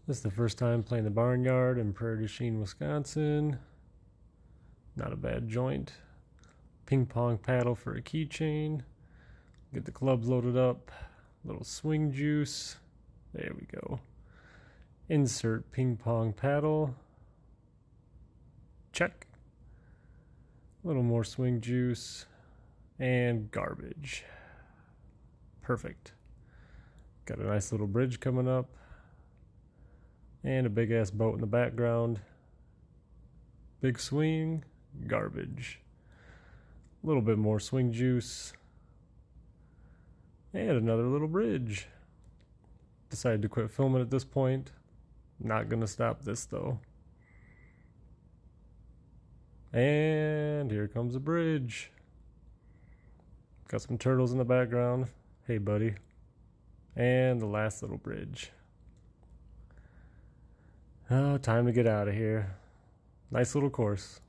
This is the first time playing the Barnyard in Praire Du Chien, Wisconsin. Not a bad joint. Ping pong paddle for a keychain. Get the clubs loaded up. Little swing juice. There we go. Insert ping pong paddle. Check. A little more swing juice. And garbage. Perfect. Got a nice little bridge coming up. And a big ass boat in the background. Big swing, garbage. A little bit more swing juice. And another little bridge. Decided to quit filming at this point. Not gonna stop this though. And here comes a bridge. Got some turtles in the background. Hey buddy. And the last little bridge. Oh, time to get out of here. Nice little course.